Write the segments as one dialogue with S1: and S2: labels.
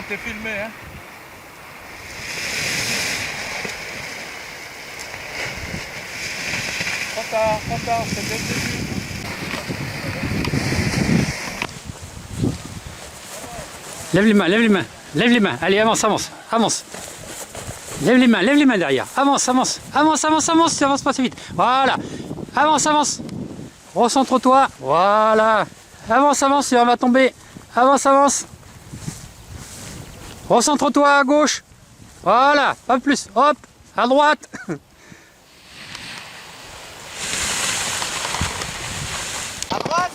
S1: t'es filmé, hein. Trop tard, c'est dès le début.
S2: Lève les mains, lève les mains, lève les mains. Allez, avance, avance, avance. Lève les mains derrière. Avance, avance, avance, avance, avance, tu avances pas assez vite. Voilà. Avance, avance. Recentre-toi. Voilà. Avance, avance, tu vas tomber. Avance, avance. Recentre-toi à gauche. Voilà, pas plus. Hop, à droite.
S3: À droite.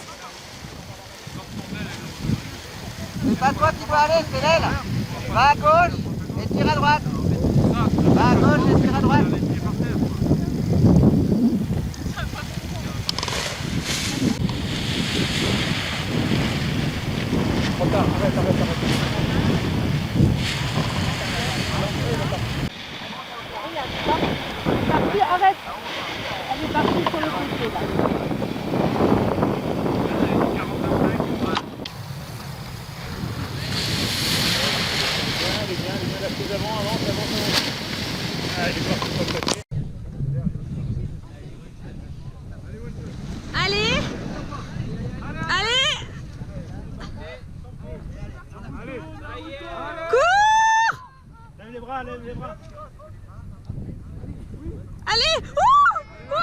S3: C'est pas toi qui dois aller, c'est elle. Va à gauche et tire à droite. Va à gauche et tire à droite.
S1: Trop tard, arrête, arrête, arrête.
S4: Arrête. Elle est partie sur le côté là. Allez. Allez. Cours.
S1: Lève les bras, lève les bras.
S4: Allez. Ouh. Ouais.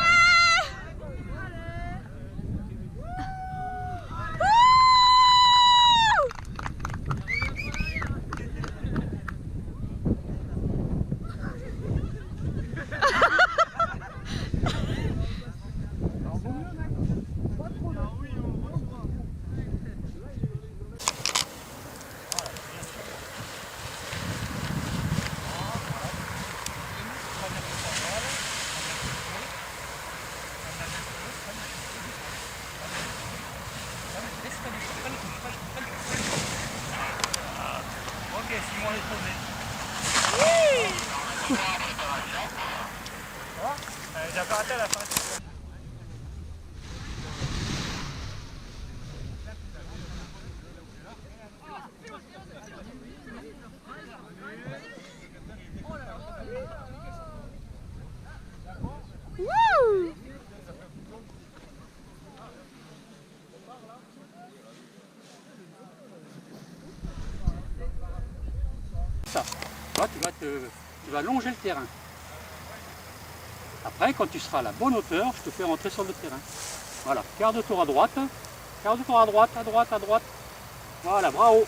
S1: Ok, Simon est sauvé. J'ai pas raté à la fin.
S2: Ça. Toi, tu vas longer le terrain. Après, quand tu seras à la bonne hauteur, je te fais rentrer sur le terrain. Voilà, quart de tour à droite, quart de tour à droite, à droite, à droite. Voilà, bravo.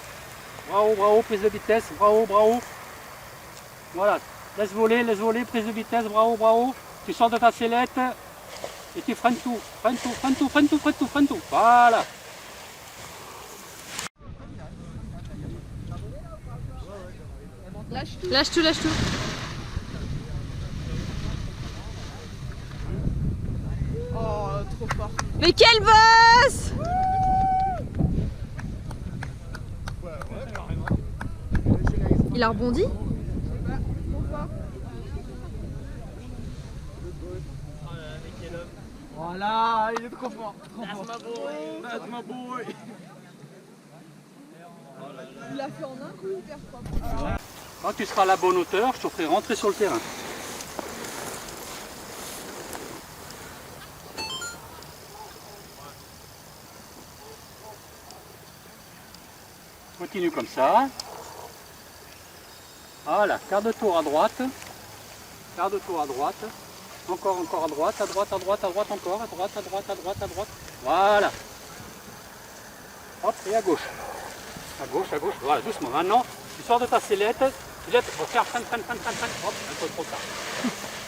S2: Bravo, bravo, prise de vitesse, bravo, bravo. Voilà, laisse voler, prise de vitesse, bravo, bravo. Tu sors de ta sellette et tu freines tout, freine tout, freine tout, freine tout, freine tout, freine tout. Voilà.
S4: Lâche tout, lâche tout.
S5: Oh, trop fort.
S4: Mais quel boss! Il a rebondi?
S5: Voilà, il est trop fort. Trop fort.
S1: That's my boy.
S5: Il l'a fait en un coup hyper fort.
S2: Quand tu seras à la bonne hauteur, je te ferai rentrer sur le terrain. Continue comme ça. Voilà, quart de tour à droite. Quart de tour à droite. Encore à droite, à droite, à droite, à droite, encore, à droite, à droite, à droite, à droite. Voilà. Hop, et à gauche. À gauche, voilà, doucement. Maintenant, tu sors de ta sellette. Sellette, freine. Hop, un peu trop tard.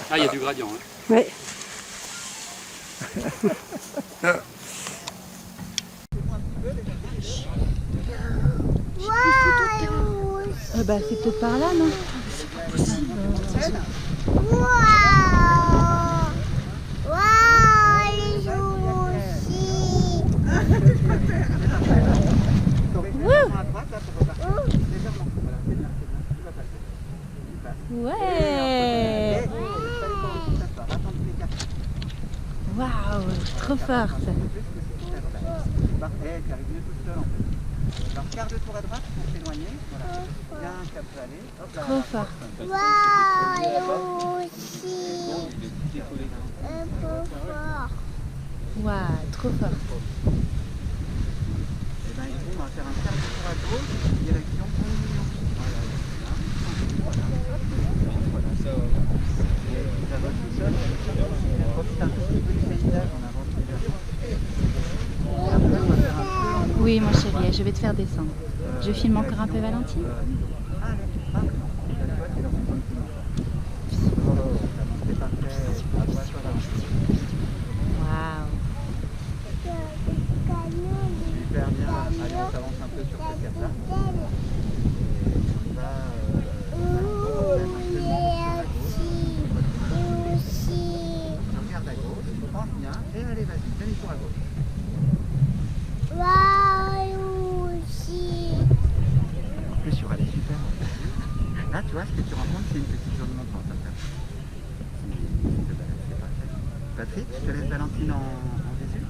S2: Là, il y a du gradient. Hein.
S4: Oui. Bah c'est peut-être par là, non? C'est pas possible. Ouais. Waouh, trop forte.
S3: Tu arrives mieux tout seul en fait. Alors quart de tour à droite pour s'éloigner. Voilà. Bien, ça peut aller. Hop là.
S4: Trop fort. Waouh, trop fort.
S3: Et ben ici, on va faire un quart de tour à gauche, direction Pont-Mignon. Voilà. Ça va tout seul. On profite un tout petit peu du paysage, on avance légèrement. Et après, on va faire un peu...
S4: Oui, mon chéri, je vais te faire descendre. Je filme encore un peu Valentine.
S3: Ah, là, tu vois, c'est dans son bon petit. C'est parfait. À droite, voilà.
S4: Waouh.
S3: Super bien. Allez, on s'avance un peu sur cette carte-là. On va on regarde à gauche, pense bien, et allez, vas-y, demi-tour à gauche. En plus, il y aura des super. Là, tu vois, ce que tu rencontres, c'est une petite zone montante. C'est parfait. Patrick, je te laisse Valentine en visu.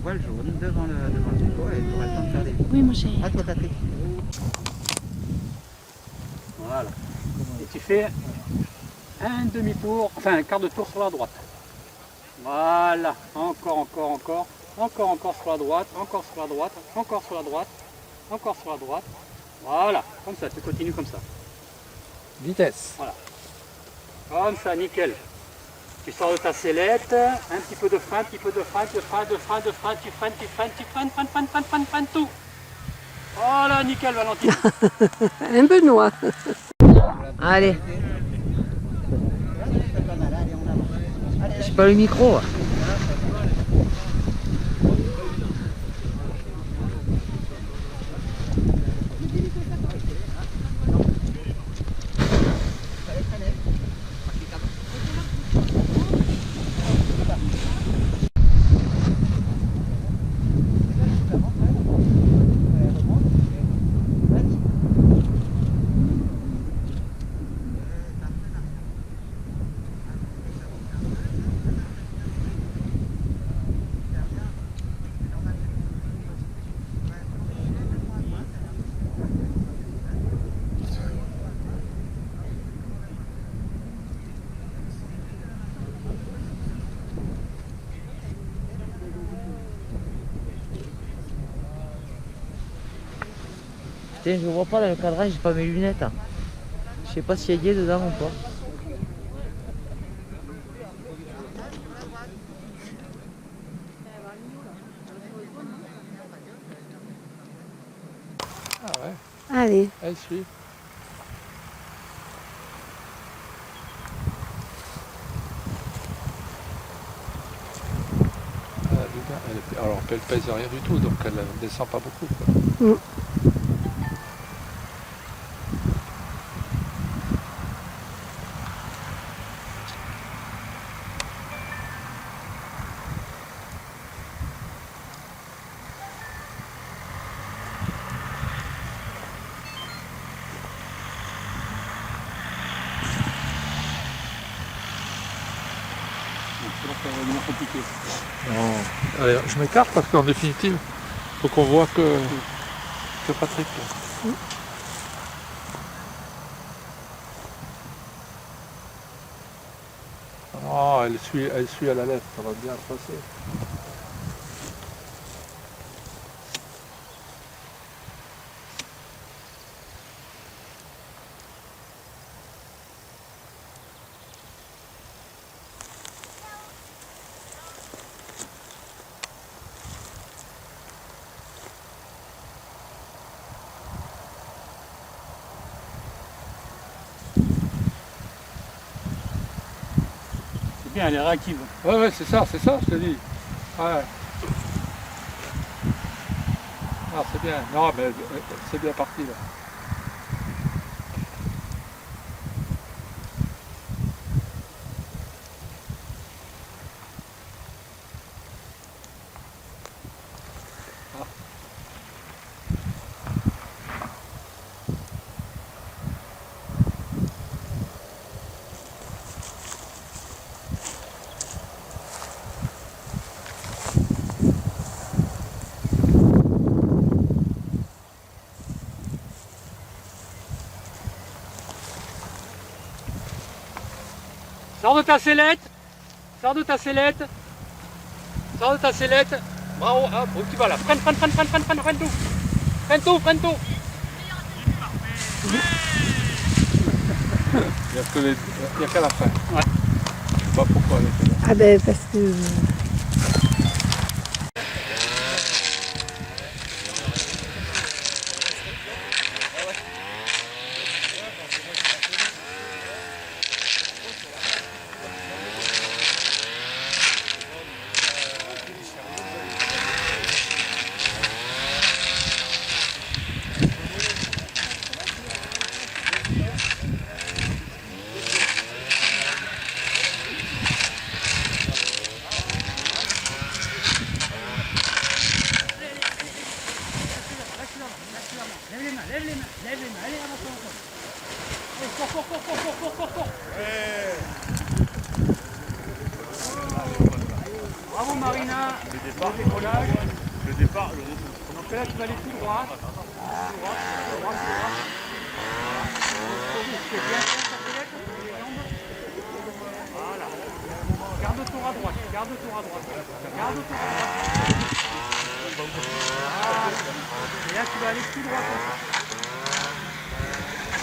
S3: Voile jaune devant le dépôt et tu auras le temps de faire des...
S4: Oui, mon chéri.
S3: À toi, Patrick.
S2: Voilà. Et tu fais un demi-tour, enfin un quart de tour sur la droite. Voilà. Encore sur la droite, encore sur la droite, encore sur la droite, encore sur la droite. Voilà. Comme ça, tu continues comme ça.
S6: Vitesse.
S2: Voilà. Comme ça, nickel. Tu sors de ta sellette, un petit peu de frein, tu freines, tout. Voilà, nickel, Valentine.
S7: Un Benoît.
S3: Allez. J'ai pas le micro. Putain, je vois pas dans le cadrage, j'ai pas mes lunettes. Hein. Je sais pas s'il y a gué dedans ou pas.
S6: Ah ouais,
S7: Allez.
S6: elle suit. Alors qu'elle pèse rien du tout, donc elle ne descend pas beaucoup. Quoi.
S2: Compliqué.
S6: Non. Allez, je m'écarte parce qu'en définitive, il faut qu'on voit que Patrick. Oh, elle suit à la lettre, ça va bien se passer.
S2: Elle est réactive.
S6: Ouais, c'est ça, je te dis. Ouais. Ah, c'est bien. Non, mais c'est bien parti là.
S2: Sors de ta sellette. Sors de ta sellette. Sors de ta sellette. Bravo, hop, où tu vas là? Freine tout. Freine tout.
S6: Il n'y a qu'à la fin.
S2: Ouais.
S6: Je sais pas pourquoi.
S7: Ah ben parce que...
S2: Lève les mains, allez, avance. Allez, cours. Bravo Marina, le décollage.
S1: Le départ,
S2: Donc là tu vas aller tout droit. C'est bien fait, ta sellette, les jambes. Voilà. Garde tour à droite. Et là tu vas aller tout droit comme ça.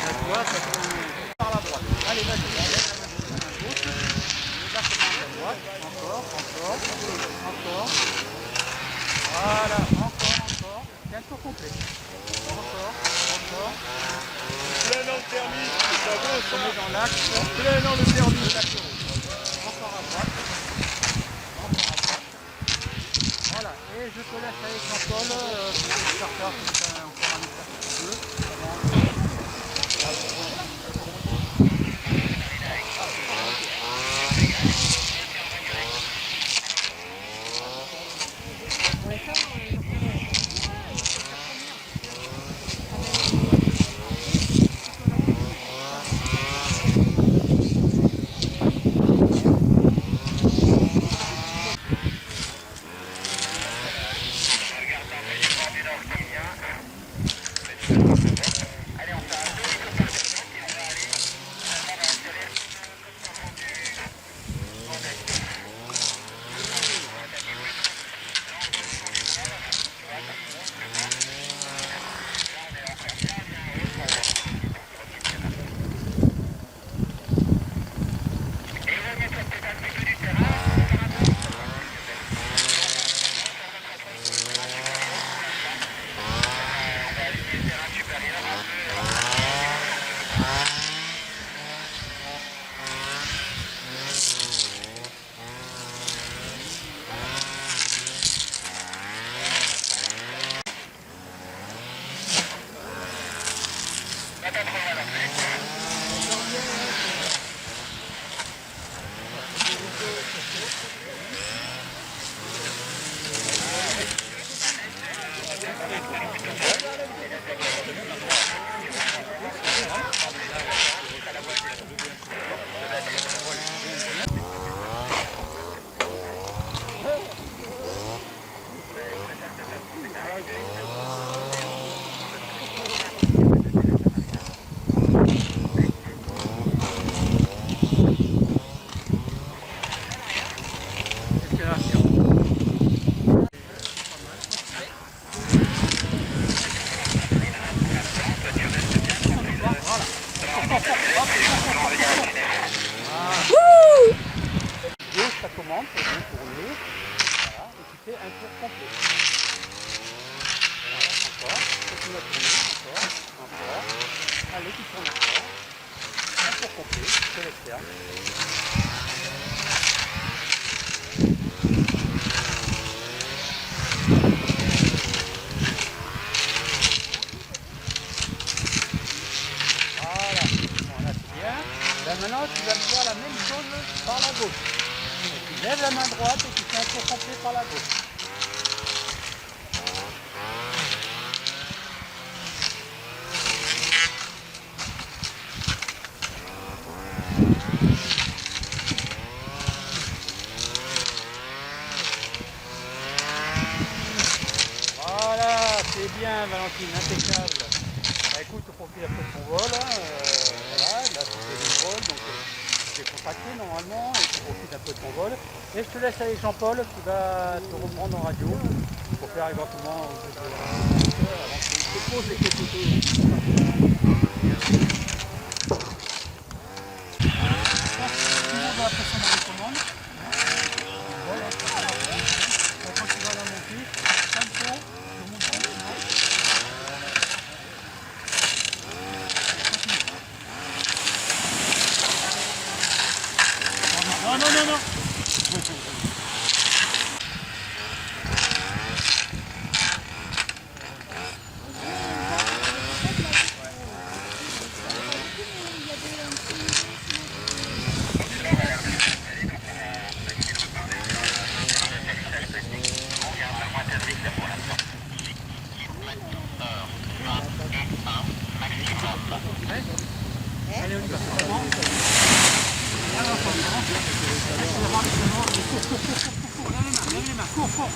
S2: Là tu vois, ça tourne par la droite. Allez, vas-y, lève la main gauche. Lâche la main droite. Encore. Voilà, encore. Tiens le tour complet. Encore.
S1: plein dans le permis, c'est pas beau
S2: On
S1: ça.
S2: est dans l'axe.
S1: Plein dans le permis.
S2: Encore à droite. Voilà, et je te laisse avec Jean-Paul faire encore un exercice. Gauche, ça commande, c'est bien tourné. Voilà, et tu fais un tour complet. Voilà, encore. Continue à tourner, encore. Allez, tu tournes encore. Un tour complet, je te laisse faire. Voilà, c'est bien. Là maintenant, tu vas me faire la même chose par la gauche. Tu lèves la main droite et tu fais un tour complet par la gauche. Voilà, c'est bien Valentine, impeccable. Bah, écoute, on profite après de ton vol. Voilà, là c'était le vol, donc j'ai contracté normalement. normalement et tu profites un peu de ton vol. Et je te laisse avec Jean-Paul qui va te reprendre en radio pour faire éventuellement avant que je te pose les questions. Toujours dans la pression dans les commandes. Voilà, quand tu vas la monter, ça le tour, je monte tranquillement. Non, non, non, non. Allez, on y va. Lève les mains, cours, cours.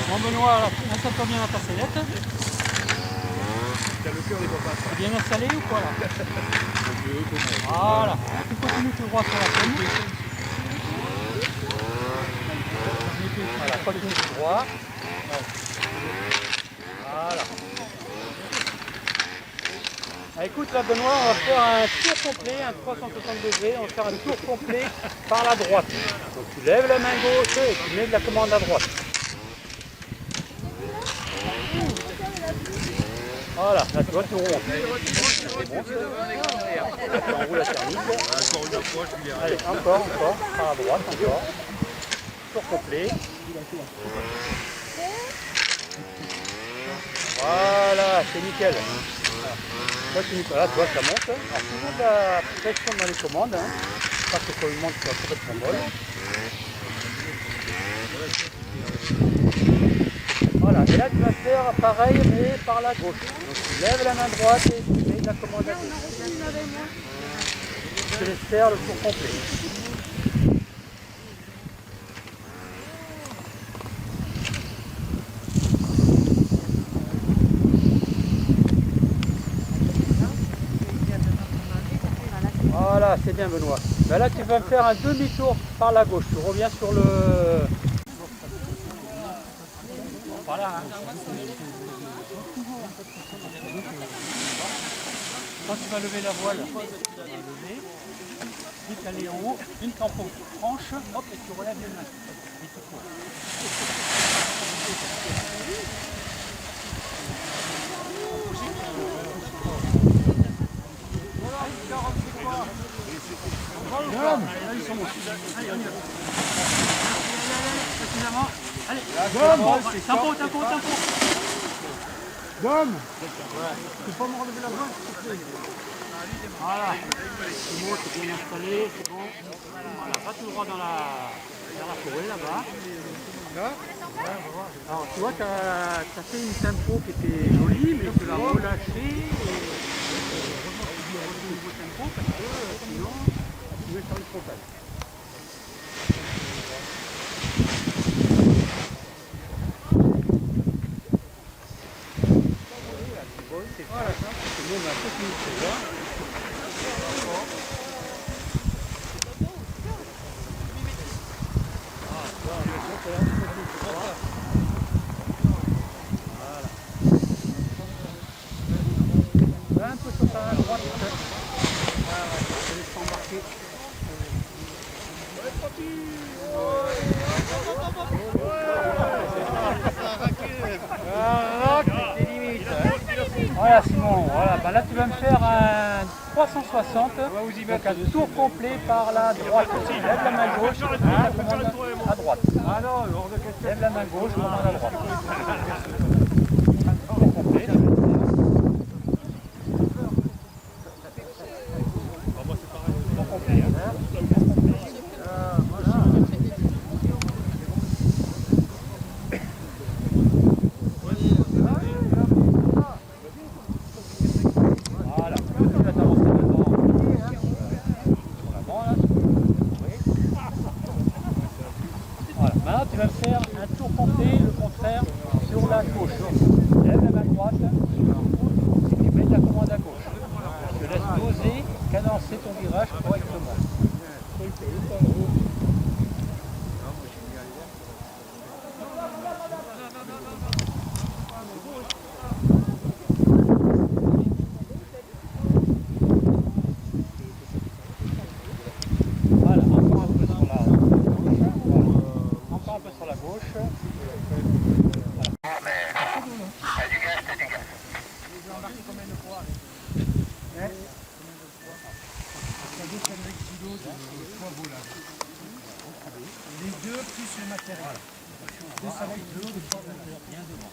S2: Bon Benoît, alors installe-toi bien dans ta sellette.
S1: Le cœur, il va pas.
S2: T'es bien installé ou quoi là? Voilà, tu continues tout droit sur la scène. Voilà, continue tout droit. Voilà. Ah, écoute là Benoît, on va faire un tour complet, un 360 degrés, on va faire un tour complet par la droite. Donc tu lèves la main gauche et tu mets de la commande à droite. Voilà, là tu vois tu roules. Tu enroules la thermique. Allez, encore, par la droite, encore. Tour complet. Voilà, c'est nickel. Là, tu vois, ça monte. Alors, toujours de la pression dans les commandes. Hein. Parce que quand il monte, tu vas complètement molle. Voilà, et là, tu vas faire pareil, mais par la gauche. Donc, tu lèves la main droite et tu mets de la commande à gauche. Je te laisse faire le tour complet. Voilà, c'est bien Benoît. Ben là tu vas me faire un demi-tour par la gauche. Tu reviens sur le... Voilà. Hein. Quand tu vas lever la voile, tu vas lever. Vite aller en haut, une tampon franche, hop, et tu relèves les mains. Et tu cours. Allez, ils sont bons. Allez, on y va. Suffisamment. Allez, tampon.
S6: Dom.
S2: Tu peux pas me relever la voile, s'il te plaît. Voilà. C'est bon, c'est bien installé, c'est bon. Voilà, va tout droit dans la forêt là-bas.
S6: Là.
S2: Alors tu vois, tu as fait une tempo qui était jolie, mais tu l'as relâché. Heureusement que tu dois relever le nouveau tempo parce que sinon, tu veux faire une frontale. Voilà, c'est bon, on a 7 minutes déjà. Voilà. Un peu sur ta droite. Voilà, je te laisse embarquer. Voilà Simon, voilà. Ben là tu vas me faire un 360, donc un tour complet par la droite. Lève la main gauche, la commande à droite. Lève la main gauche, commande à droite. Tour complet. Tour complet. Maintenant, tu vas me faire un tour complet, le contraire, sur la gauche. Lève la main droite et tu mets ta commande à gauche. Je te laisse doser, cadencer ton virage correctement. Voilà, encore un peu sur la gauche. Voilà. Encore un peu sur la gauche.
S3: Les deux plus le matériel. Deux salades de l'eau, bien devant.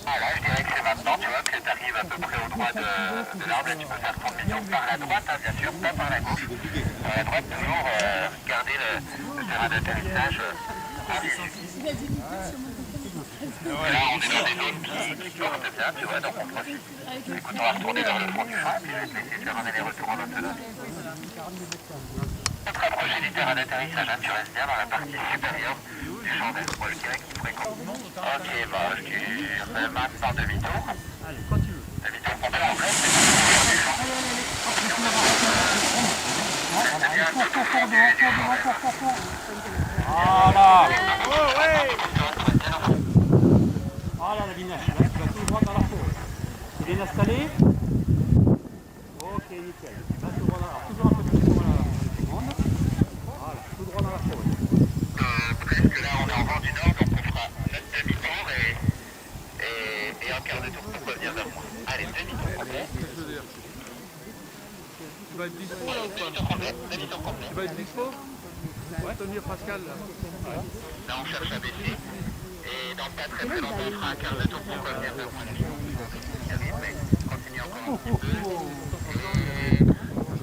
S8: Voilà, je dirais que c'est maintenant, tu vois, que tu arrives à peu près au droit de l'arbre, tu peux faire ton demi-tour par la droite, hein, bien sûr, pas par la gauche. Par la droite, toujours garder le terrain d'atterrissage en visu. Là, on est dans des zones qui portent bien, tu vois, donc on profite. Écoute, on va retourner vers le fond du frein, puis je vais te laisser faire un aller-retour en autonome. Pour te rapprocher du terrain d'atterrissage, hein, tu restes bien dans la partie supérieure du champ d'air. Moi, je dirais qu'il ferait con. Ok, bah, je fais maintenant demi-tour.
S2: Allez, quand tu veux.
S8: Demi-tour complet, en fait, c'est du champ.
S2: Voilà. Voilà la vinache, là, tu vas tout droit dans la fourche. C'est bien installé? Ok, nickel. Là, tout droit dans la... toujours un peu plus sur la commande. Voilà, tout droit dans la fourche.
S8: Presque là, on est en vent du nord, donc on fera notre demi-tour et un quart de tour pour revenir vers moi. Allez, demi-tour complet.
S1: Tu vas être dispo là ou pas?
S8: Demi-tour complet.
S1: Tu vas être dispo? Ouais, tenir Pascal là.
S8: Là, on cherche à baisser. Et dans pas très très longtemps, on fera un quart de tour pour revenir vers moi. Qui arrive, mais continue encore un petit peu. Et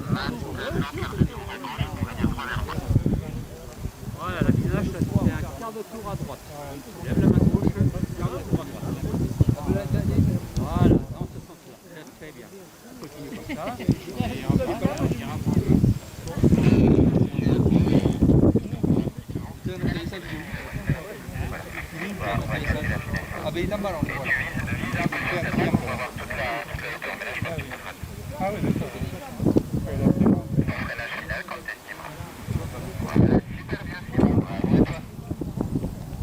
S8: maintenant, quart de tour à gauche pour venir droit vers moi.
S2: Voilà, la vinache, là, tu fais un quart de tour à droite. Tu lèves la main gauche, quart de tour à droite. Voilà, dans ce sens-là. Très très bien. On continue comme ça. Et encore, on ira prendre.
S3: Ah ben il a mal en voilà.
S6: Ah oui, d'accord.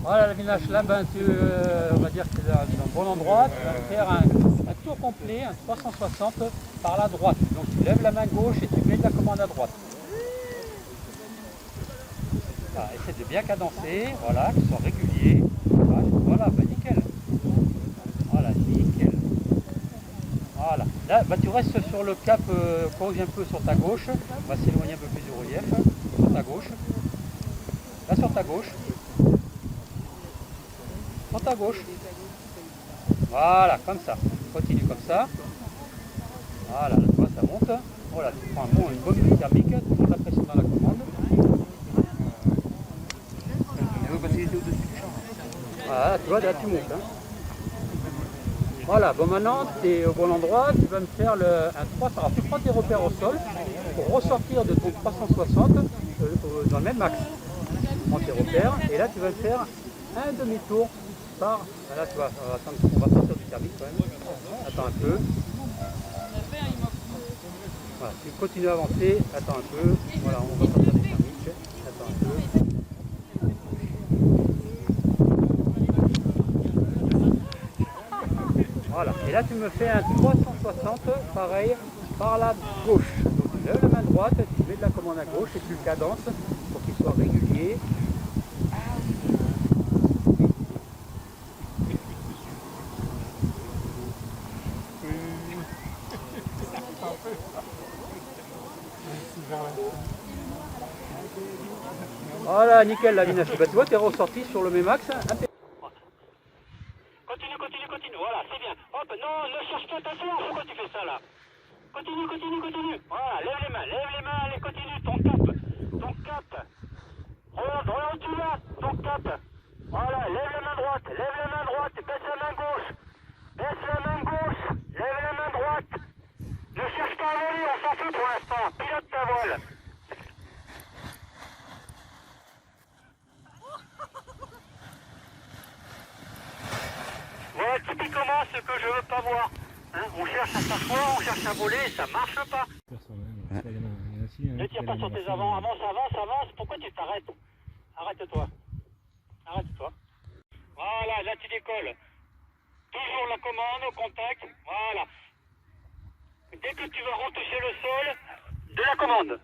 S2: Voilà la vinache là, ben, on va dire que c'est dans un bon endroit. Tu vas faire un tour complet, un 360 par la droite. Donc tu lèves la main gauche et tu mets de la commande à droite. Voilà, essaie de bien cadencer, voilà, qu'ils soient réguliers. Voilà, ben nickel. Voilà, nickel. Voilà. Là, ben, tu restes sur le cap, corrige un peu sur ta gauche. On va s'éloigner un peu plus du relief. Sur ta gauche. Là sur ta gauche. Sur ta gauche. Voilà, comme ça. Continue comme ça. Voilà, là, tu vois, ça monte. Voilà, tu prends une bonne thermique, tu prends la pression dans la commande. Voilà, tu vois, là tu montes. Hein. Voilà, bon maintenant, tu es au bon endroit, tu vas me faire un 300. Alors tu prends tes repères au sol pour ressortir de ton 360 dans le même axe. Tu prends tes repères et là tu vas me faire un demi-tour par... Là tu vas attendre, on va sortir du thermique quand même. Attends un peu. Voilà, tu continues à avancer, attends un peu. Voilà, on va sortir du thermique. Attends un peu. Voilà, et là tu me fais un 360, pareil, par la gauche. Donc tu lèves la main droite, tu mets de la commande à gauche et tu le cadences pour qu'il soit régulier. Voilà, nickel la vinache. Bah, tu vois, tu es ressorti sur le même axe. Continue, voilà, c'est bien. Hop, non, ne cherche pas ta soeur, pourquoi tu fais ça là? Continue. Voilà, lève les mains, allez, continue, ton cap. Regarde où tu vas, ton cap. Voilà, lève la main droite, baisse la main gauche. Lève la main droite. Ne cherche pas à voler, on s'en fout pour l'instant. Pilote ta voile. ce que je veux pas voir. Hein, on cherche à s'asseoir, on cherche à voler, ça marche pas. Ne tire pas sur tes avants, avance, avance, avance. Pourquoi tu t'arrêtes? Arrête-toi. Arrête-toi. Voilà, là tu décolles. Toujours la commande au contact. Voilà. Dès que tu vas retoucher le sol, de la commande.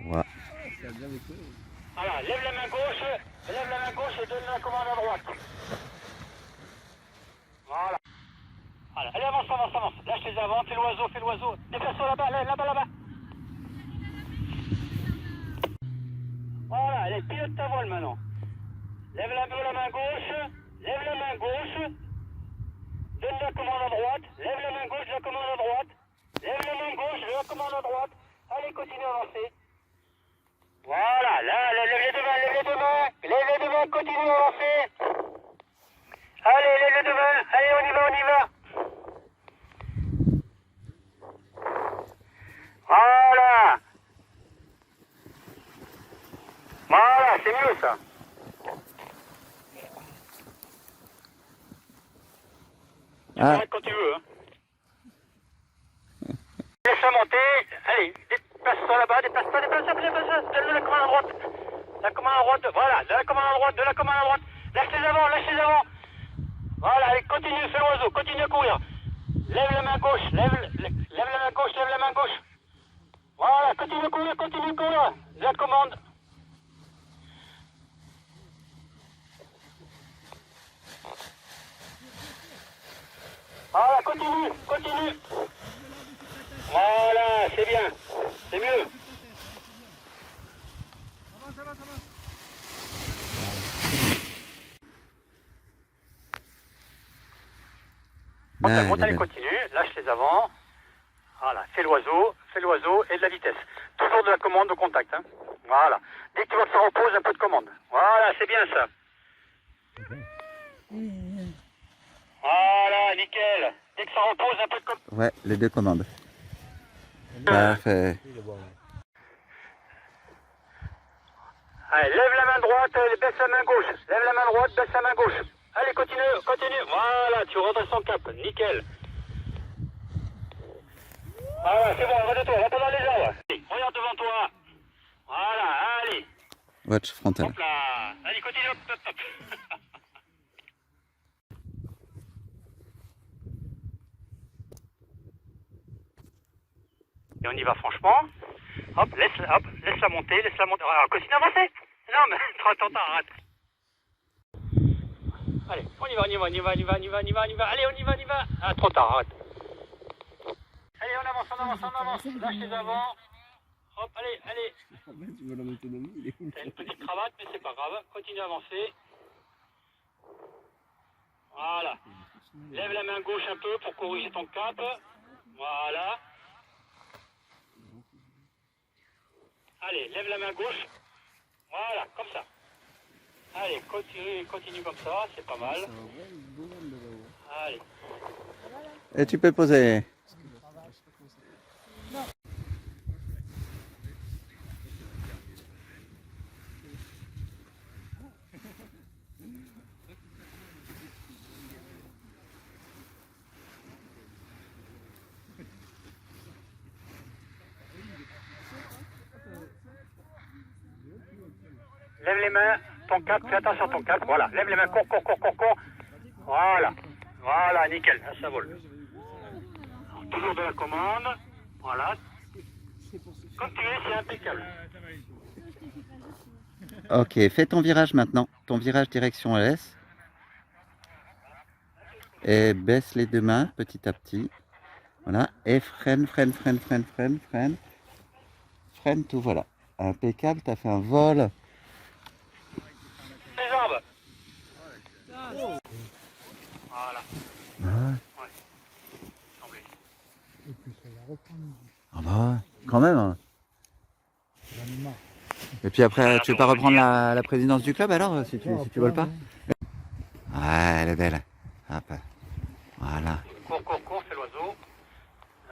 S3: Ouais.
S2: Voilà, lève la main gauche et donne la commande à droite. Voilà. Voilà. Allez, avance, avance, avance. Lâche tes avants, fais l'oiseau. Déplace-toi là-bas, là-bas. Voilà, allez, pilote ta voile maintenant. Lève la main gauche. Donne la commande à droite. Lève la main gauche, la commande à droite. Lève la main gauche, la commande à droite. Allez, continue à avancer. Voilà, là, lève les deux mains, continue à avancer. Allez, lève les deux mains, allez, on y va. Voilà, c'est mieux ça. Tu arrêtes quand tu veux. Hein. Laisse-la monter, allez, déplace-toi là-bas, déplace-toi, donne la commande à droite. La commande à droite, voilà, de la commande à droite. Lâche les avants. Voilà, allez, continue, fais l'oiseau, continue à courir. Lève la main gauche, lève la main gauche. Voilà, continue à courir. La commande. Voilà, continue. Voilà, c'est bien, c'est mieux. Monte, allez, continue, lâche les avants. Voilà, fais l'oiseau et de la vitesse. Toujours de la commande au contact. Hein. Voilà. Dès que tu vois que ça repose, un peu de commande. Voilà, c'est bien ça. Voilà, nickel. Dès que ça repose, un peu de commande.
S3: Ouais, les deux commandes. Parfait.
S2: Allez, lève la main droite, baisse la main gauche. Lève la main droite, baisse la main gauche. Allez, continue. Voilà, tu redresses ton cap. Nickel. Voilà, c'est bon, arrête-toi, va pas dans les arbres. Regarde devant toi. Voilà, allez.
S3: Watch frontal.
S2: Hop là. Allez, continue, hop. Et on y va franchement. Hop, laisse-la monter. Alors, continue à avancer. Non, mais attends, arrête. Allez, on y va. Allez, on y va. Ah, trop tard, arrête. Allez, on avance. Lâche les avants. Hop, allez. T'as une petite cravate, mais c'est pas grave. Continue à avancer. Voilà. Lève la main gauche un peu pour corriger ton cap. Voilà. Allez, lève la main gauche. Voilà, comme ça. Allez, continue comme ça, c'est pas mal. Allez.
S3: Et tu peux poser.
S2: Lève les mains, ton cap, fais attention à ton cap, voilà. Lève les mains, cours. Voilà, nickel, là, ça vole. Alors, toujours de la commande, voilà. Comme tu es, c'est impeccable.
S3: Ok, fais ton virage maintenant. Ton virage direction LS. Et baisse les deux mains petit à petit. Voilà. Et freine. Freine tout, voilà. Impeccable, tu as fait un vol.
S2: Les jambes. Voilà. Ouais.
S3: Ah bah, quand même. Hein. Et puis après, tu veux pas reprendre la présidence du club alors, si tu voles pas? Ouais, elle est belle. Hop. Voilà.
S2: Cours, c'est l'oiseau.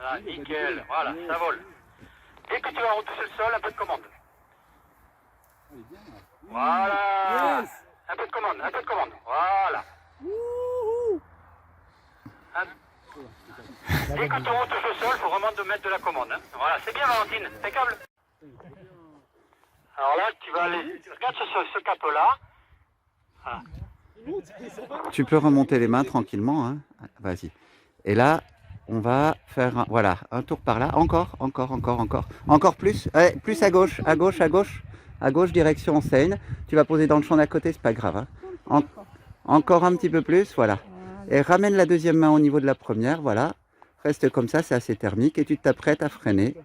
S2: Ah, nickel, voilà, ça vole. Dès que tu vas retoucher le sol, un peu de commande. Voilà. Un peu de commande, voilà. Dès que le taureau touche au sol, il faut vraiment de mettre de la commande. Hein. Voilà, c'est bien Valentine, impeccable. Alors là, tu vas aller, regarde ce cap-là. Voilà.
S3: Tu peux remonter les mains tranquillement, hein. Vas-y. Et là, on va faire voilà, un tour par là. Encore. Encore plus. Ouais, plus à gauche, à gauche, direction Seine. Tu vas poser dans le champ d'à côté, c'est pas grave. Hein. Encore un petit peu plus, voilà. Et ramène la deuxième main au niveau de la première, voilà. Reste comme ça, c'est assez thermique. Et tu t'apprêtes à freiner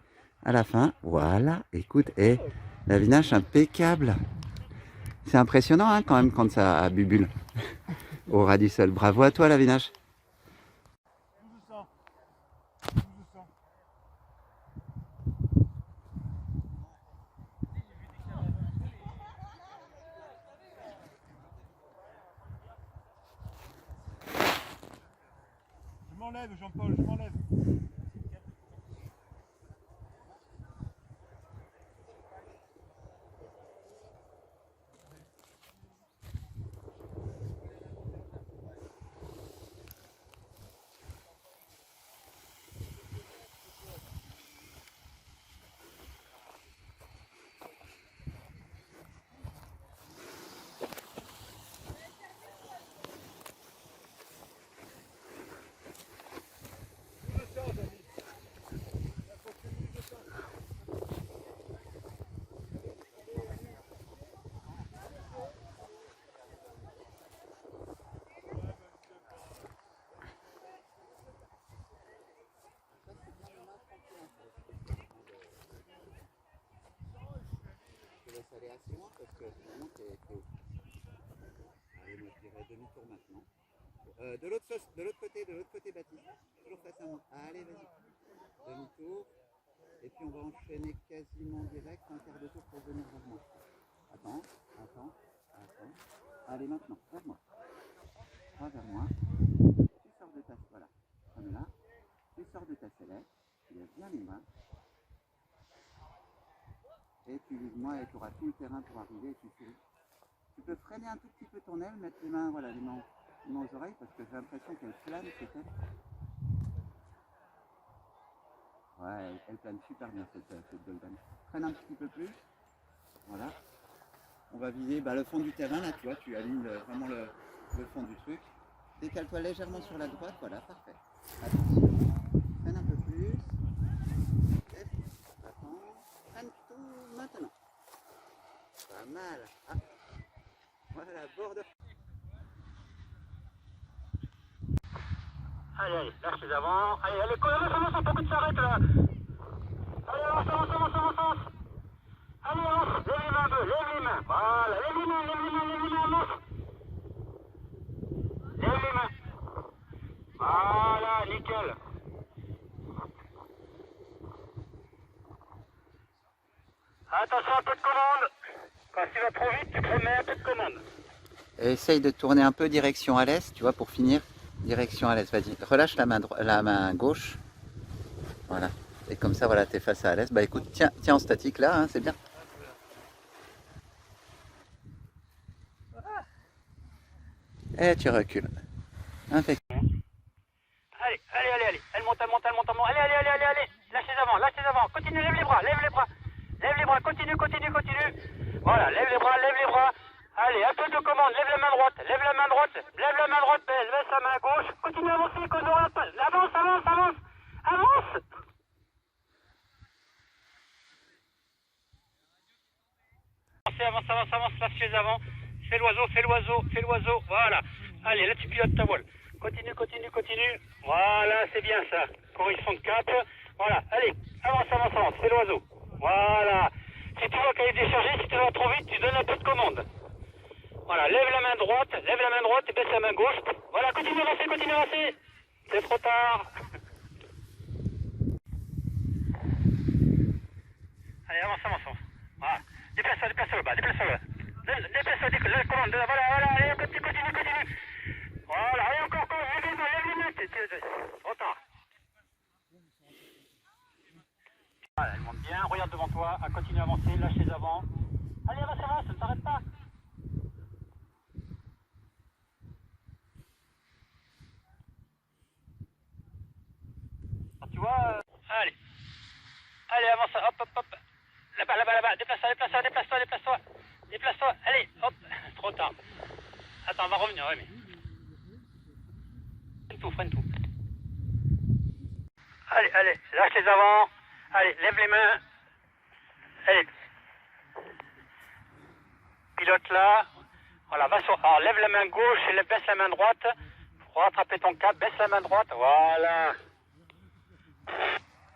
S3: à la fin. Voilà, écoute, et la vinache impeccable. C'est impressionnant hein, quand même quand ça bubule au ras du sol. Bravo à toi la vinache.
S6: Je m'enlève, Jean-Paul, je m'enlève.
S3: Aller assez loin parce que vraiment t'es haut. Allez, moi je dirais demi-tour maintenant. De l'autre côté Baptiste. Toujours face à moi. Allez, vas-y. Demi-tour. Et puis on va enchaîner quasiment direct un quart de tour pour venir vers moi. Attends. Allez maintenant, vers moi. Va vers moi. Tu sors de ta... Voilà. Comme là. Tu sors de ta sellette. Tu lèves bien les mains. Et tu vises moi et tu auras tout le terrain pour arriver et tu souris. Tu peux freiner un tout petit peu ton aile, mettre les mains, voilà, les mains aux oreilles parce que j'ai l'impression qu'elle plane peut-être. Ouais, elle plane super bien cette golden. Freine un petit peu plus. Voilà. On va viser le fond du terrain là, tu vois, tu alignes vraiment le fond du truc. Décale-toi légèrement sur la droite, voilà, parfait. Attention, freine un peu plus. Maintenant. Pas mal. Ah. Voilà, bord de...
S2: Allez, lâche les avants. Allez, avance, pas que tu s'arrêtes là. Allez, avance. Allez, avance. Lève les mains un peu, lève les mains. Voilà, lève les mains, avance. Lève les mains. Voilà, nickel. Attention, un peu de commande. Quand tu vas trop vite, tu promets un peu de commande.
S3: Et essaye de tourner un peu direction à l'est, tu vois, pour finir. Direction à l'est, vas-y. Relâche la main gauche. Voilà. Et comme ça, voilà, t'es face à l'est. Bah écoute, tiens en statique là, hein, c'est bien. Et tu recules. Impeccable.
S2: Allez. Elle monte. Allez. Lâche les avants. Continue, lève les bras. Lève les bras, continue. Voilà, lève les bras. Allez, un peu de commande, lève la main droite, baisse la main gauche. Continue à avancer, avance. Avance, lâche les avants. Fais l'oiseau, voilà. Allez, là tu pilotes ta voile. Continue. Voilà, c'est bien ça. Correction de cap. Voilà, allez, avance, fais l'oiseau. Voilà. Si tu vois qu'elle est déchargée, si tu vas trop vite, tu donnes un peu de commande. Voilà, lève la main droite et baisse la main gauche. Voilà, continue à avancer. C'est trop tard. Allez, avance. Voilà. Déplace-toi le bas. Déplace-toi, la commande. Voilà, allez, continue. Voilà, allez, encore, lève les mains. Trop tard. Voilà, elle monte bien, regarde devant toi, continue à avancer, lâche les avants. Allez, avance, ne t'arrête pas. va revenir, ouais, mais... Freine tout. Allez, allez, lâche les avants. Allez, lève les mains. Allez. Pilote là. Voilà, va sur... Alors, lève la main gauche et baisse la main droite. Pour rattraper ton cap, baisse la main droite. Voilà.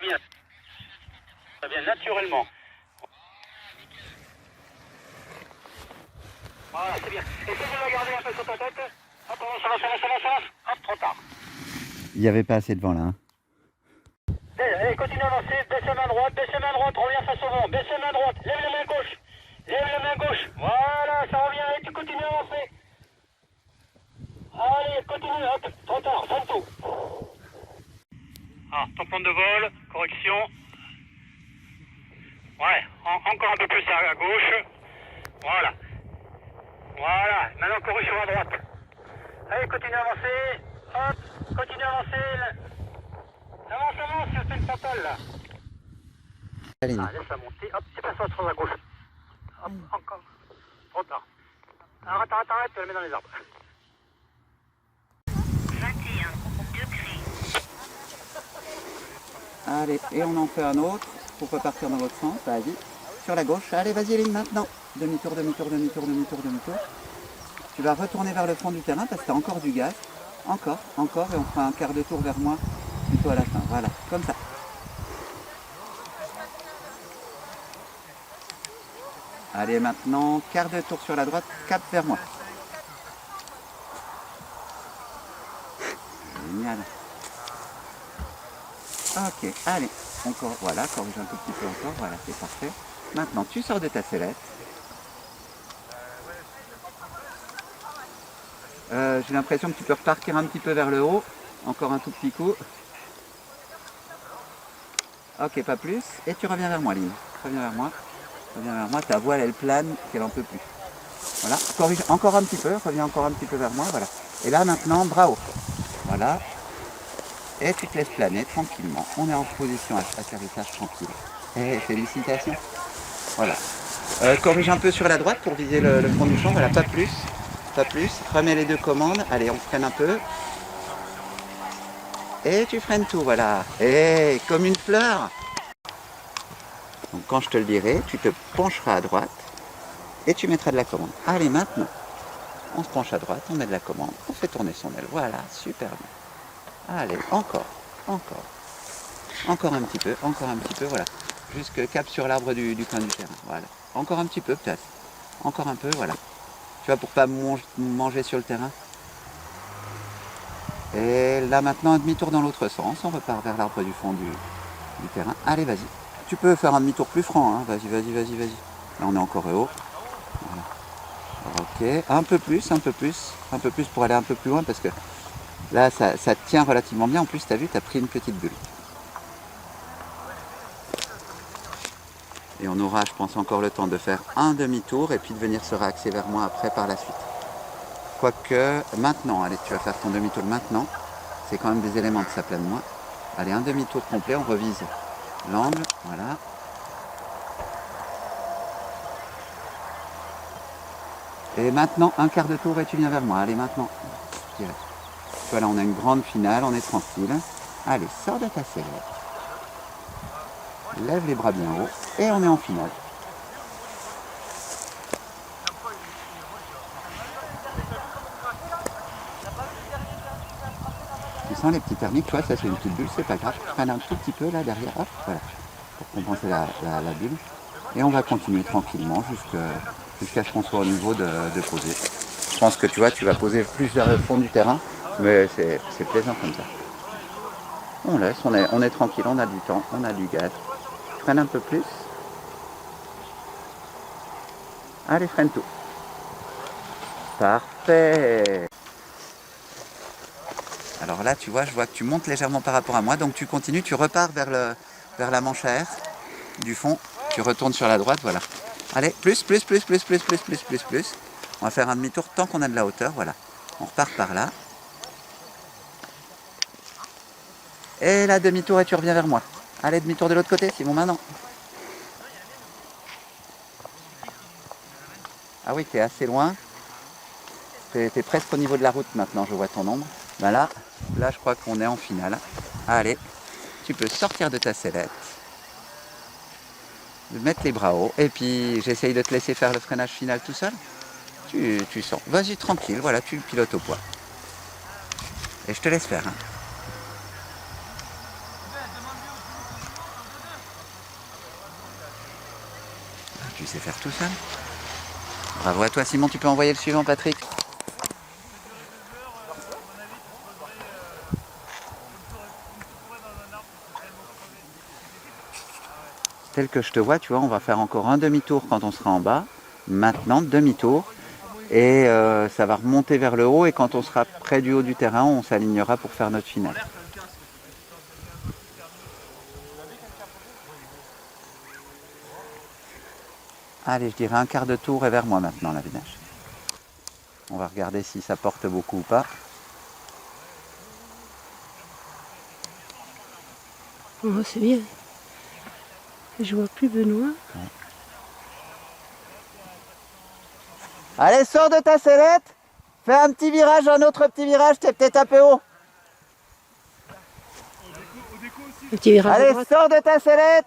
S2: Bien. Ça vient naturellement. Voilà, c'est bien. Essaye de la garder un peu sur ta tête. Hop, ça va. Hop, trop tard.
S3: Il n'y avait pas assez de vent là. Hein.
S2: Allez, continue à avancer, baisse la main droite, reviens face au vent, baisse la main droite, lève la main gauche, voilà, ça revient, et tu continues à avancer. Allez, continue, hop, trop tard, freine tout. Ah, ton plan de vol, correction. Ouais, encore un peu plus à gauche. Voilà. Voilà, maintenant corrige sur la droite. Allez, continue à avancer, hop, continue à avancer. Avance, c'est une fatale là.
S3: Allez,
S2: Ah, laisse-la monter, hop, c'est pas ça sur la gauche. Hop, encore. Trop tard. Arrête, tu le mets dans les arbres.
S8: 21 degrés.
S3: allez, et on en fait un autre pour repartir dans l'autre sens. Vas-y, sur la gauche. Allez, vas-y, Eline, maintenant. Demi-tour. Tu vas retourner vers le fond du terrain parce que tu as encore du gaz. Encore, et on fera un quart de tour vers moi plutôt à la fin. Voilà, comme ça. Allez, maintenant, quart de tour sur la droite, cap vers moi. Génial. Ok, allez, encore, voilà, corrige un tout petit peu encore, voilà, c'est parfait. Maintenant, tu sors de ta sellette. J'ai l'impression que tu peux repartir un petit peu vers le haut, encore un tout petit coup. Ok, pas plus, et tu reviens vers moi, Lynn. Reviens vers moi, ta voile elle plane, qu'elle en peut plus. Voilà, corrige encore un petit peu, reviens encore un petit peu vers moi, voilà. Et là maintenant, bras haut. Voilà. Et tu te laisses planer tranquillement. On est en position atterrissage tranquille. Et félicitations. Voilà. Corrige un peu sur la droite pour viser le fond du champ, voilà, pas plus. Remets les deux commandes, allez, on freine un peu. Et tu freines tout, voilà. Et comme une fleur. Donc quand je te le dirai, tu te pencheras à droite et tu mettras de la commande. Allez, maintenant, on se penche à droite, on met de la commande, on fait tourner son aile. Voilà, super bien. Allez, encore un petit peu, voilà. Jusque cap sur l'arbre du coin du terrain, voilà. Encore un petit peu peut-être. Encore un peu, voilà. Tu vois, pour pas manger sur le terrain. Et là maintenant, un demi-tour dans l'autre sens, on repart vers l'arbre du fond du terrain. Allez, vas-y. Tu peux faire un demi-tour plus franc, hein. Vas-y. Là, on est encore haut. Voilà. Ok, un peu plus pour aller un peu plus loin parce que là, ça tient relativement bien. En plus, tu as vu, tu as pris une petite bulle. Et on aura, je pense, encore le temps de faire un demi-tour et puis de venir se réaxer vers moi après par la suite. Quoique, maintenant, allez, tu vas faire ton demi-tour maintenant. C'est quand même des éléments de ça plein de moi. Allez, un demi-tour complet, on revise l'angle, voilà. Et maintenant, un quart de tour et tu viens vers moi. Allez, maintenant. Voilà, on a une grande finale, on est tranquille. Allez, sors de ta sellette. Lève les bras bien haut et on est en finale. Tu sens les petits thermiques, tu vois, ça c'est une petite bulle, c'est pas grave. Je freine un tout petit peu là derrière, hop, voilà, pour compenser la bulle. Et on va continuer tranquillement jusqu'à ce qu'on soit au niveau de poser. Je pense que tu vois, tu vas poser plus vers le fond du terrain, mais c'est plaisant comme ça. On laisse, on est tranquille, on a du temps, on a du gaz. Freine un peu plus. Allez, freine tout. Parfait. Alors là, tu vois, je vois que tu montes légèrement par rapport à moi, donc tu continues, tu repars vers la manche à air du fond, tu retournes sur la droite, voilà. Allez, plus. On va faire un demi-tour tant qu'on a de la hauteur, voilà. On repart par là. Et là, demi-tour et tu reviens vers moi. Allez, demi-tour de l'autre côté, c'est bon maintenant. Ah oui, t'es assez loin. T'es presque au niveau de la route maintenant, je vois ton ombre. Ben là, je crois qu'on est en finale. Allez, tu peux sortir de ta sellette, de mettre les bras hauts, et puis j'essaye de te laisser faire le freinage final tout seul. Tu sens. Vas-y tranquille, voilà, tu le pilotes au poids. Et je te laisse faire. Hein. Tu sais faire tout seul. Bravo à toi Simon, tu peux envoyer le suivant Patrick. Tel que je te vois, tu vois, on va faire encore un demi-tour quand on sera en bas. Maintenant, demi-tour. Et ça va remonter vers le haut et quand on sera près du haut du terrain, on s'alignera pour faire notre finale. Allez, je dirais un quart de tour et vers moi maintenant, la Vinache. On va regarder si ça porte beaucoup ou pas.
S7: Oh, c'est bien. Je vois plus Benoît.
S3: Ouais. Allez, sors de ta sellette. Fais un petit virage, un autre petit virage, t'es peut-être un peu haut.
S7: Un petit virage à
S3: Allez,
S7: droite.
S3: sors de ta sellette.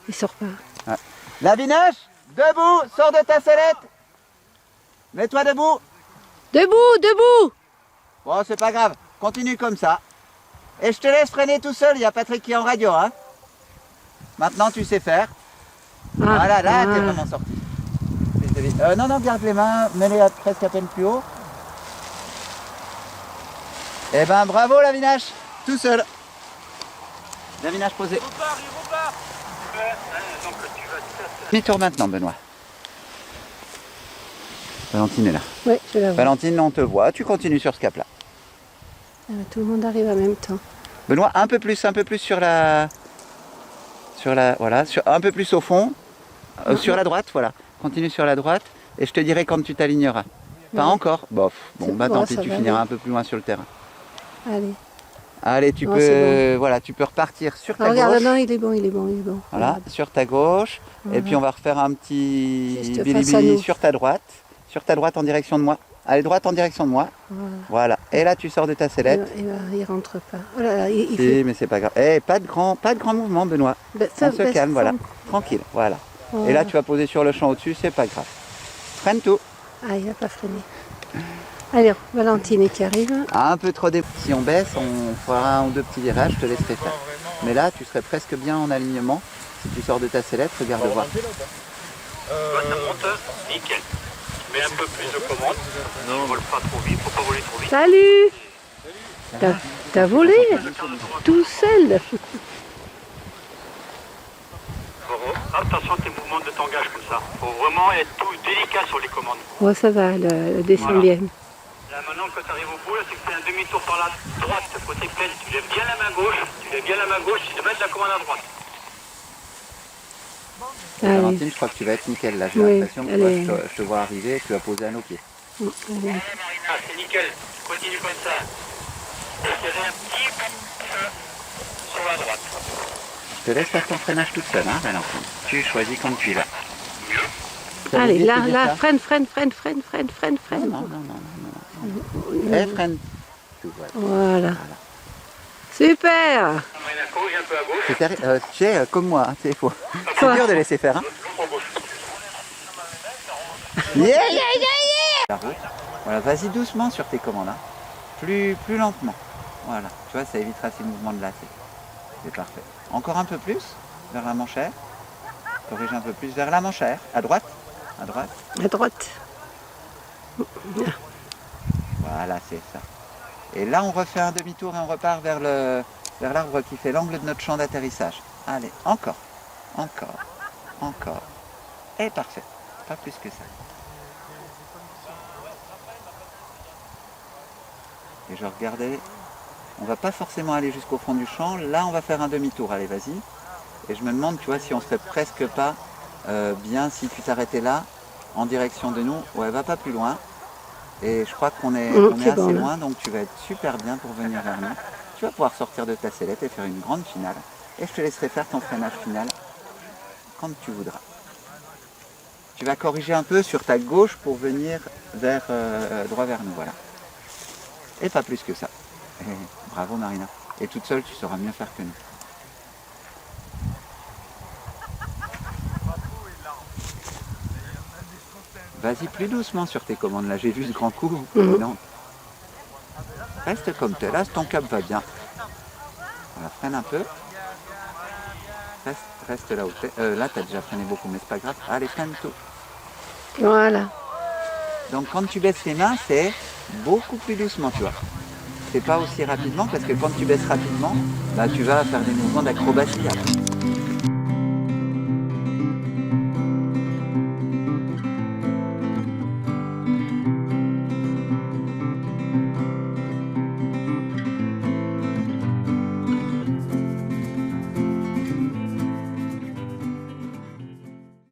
S7: Il sort pas.
S3: Ouais. La Vinache, debout, sors de ta sellette. Mets-toi debout.
S7: Debout, debout.
S3: Bon, c'est pas grave, continue comme ça. Et je te laisse freiner tout seul, il y a Patrick qui est en radio. Hein. Maintenant, tu sais faire. Voilà, là, t'es vraiment sorti. Non, garde les mains, mets-les presque à peine plus haut. Eh ben, bravo la Vinache, tout seul. La Vinache posée. Demi-tour maintenant, Benoît. Valentine est là.
S7: Oui, je la vois.
S3: Valentine, on te voit, tu continues sur ce cap-là.
S7: Tout le monde arrive en même temps.
S3: Benoît, un peu plus sur la... voilà, un peu plus au fond. Sur la droite, voilà. Continue sur la droite et je te dirai quand tu t'aligneras. Pas encore. Bof. Bon, bah tant pis, tu finiras un peu plus loin sur le terrain.
S7: Allez.
S3: Allez, tu peux, voilà, tu peux repartir sur ta
S7: regarde,
S3: gauche.
S7: non, il est bon.
S3: Voilà,
S7: Regarde.
S3: sur ta gauche.
S7: Voilà.
S3: Et puis on va refaire un petit
S7: Juste face à
S3: bilibili
S7: nous.
S3: sur ta droite. Sur ta droite en direction de moi. Allez, droite en direction de moi. Voilà. Et là, tu sors de ta sellette.
S7: Il rentre pas. Oh là là, il
S3: Si,
S7: fait...
S3: mais c'est pas grave. Eh, pas de grand mouvement, Benoît.
S7: Ben,
S3: On se calme, voilà. Tranquille, voilà. Et là, tu vas poser sur le champ au-dessus, c'est pas grave. Freine tout.
S7: Ah, il n'a pas freiné. Allez, Valentine qui arrive.
S3: Un peu trop dé... Si on baisse, on fera un ou deux petits virages, je te laisserai faire. Mais là, tu serais presque bien en alignement. Si tu sors de ta sellette, regarde voir.
S2: Ça monte, nickel. Mets un peu plus de commande. Non, on vole pas trop vite, faut pas voler trop vite.
S7: Salut. T'as volé tout seul.
S2: Attention à tes mouvements de tangage comme ça. Faut vraiment être tout délicat sur les commandes.
S7: Oh, ça va, elle descend bien.
S2: Là maintenant quand tu arrives au bout, là, c'est que tu fais un demi-tour par la droite, côté pleine. Tu lèves bien la main gauche, tu mets la commande à droite.
S7: Allez.
S3: Valentine, je crois que tu vas être nickel là. J'ai
S7: Oui,
S3: l'impression que
S7: allez.
S3: toi, je te vois arriver et tu vas poser à nos pieds.
S7: Allez.
S2: Marina, c'est nickel. Continue comme ça. Serrez un petit peu sur la droite.
S3: Je te laisse faire ton freinage toute seule, hein, Valentine. Tu choisis comme tu vas.
S7: Allez, là, freine.
S3: Non. Eh, freine. Tout,
S7: Voilà. Super.
S2: Marina, corrige un peu à gauche.
S3: Tu sais, comme moi, c'est faux. C'est dur de laisser faire. Hein. Yeah. La route. Voilà, vas-y doucement sur tes commandes. Hein. Plus lentement. Voilà, tu vois, ça évitera ces mouvements de lacet. C'est parfait. Encore un peu plus vers la manchère. Corrige un peu plus vers la manchère. À droite.
S7: À droite.
S3: Voilà, c'est ça. Et là, on refait un demi-tour et on repart vers l'arbre qui fait l'angle de notre champ d'atterrissage. Allez, encore. Et parfait. Pas plus que ça. Et je regardais, on va pas forcément aller jusqu'au fond du champ. Là, on va faire un demi-tour. Allez, vas-y. Et je me demande, tu vois, si on serait presque pas bien si tu t'arrêtais là, en direction de nous. Ouais, va pas plus loin. Et je crois qu'on est assez
S7: bon,
S3: loin, donc tu vas être super bien pour venir vers nous. Tu vas pouvoir sortir de ta sellette et faire une grande finale. Et je te laisserai faire ton freinage final quand tu voudras. Tu vas corriger un peu sur ta gauche pour venir vers, droit vers nous, voilà. Et pas plus que ça. Bravo Marina. Et toute seule, tu sauras mieux faire que nous. Vas-y plus doucement sur tes commandes, là j'ai vu ce grand coup. Non. Reste comme tu es, là ton cap va bien. Voilà, freine un peu. Reste là où tu es. Là tu as déjà freiné beaucoup, mais c'est pas grave. Allez, freine tout.
S7: Voilà.
S3: Donc quand tu baisses les mains, c'est beaucoup plus doucement, tu vois. C'est pas aussi rapidement, parce que quand tu baisses rapidement, bah, tu vas faire des mouvements d'acrobatie après.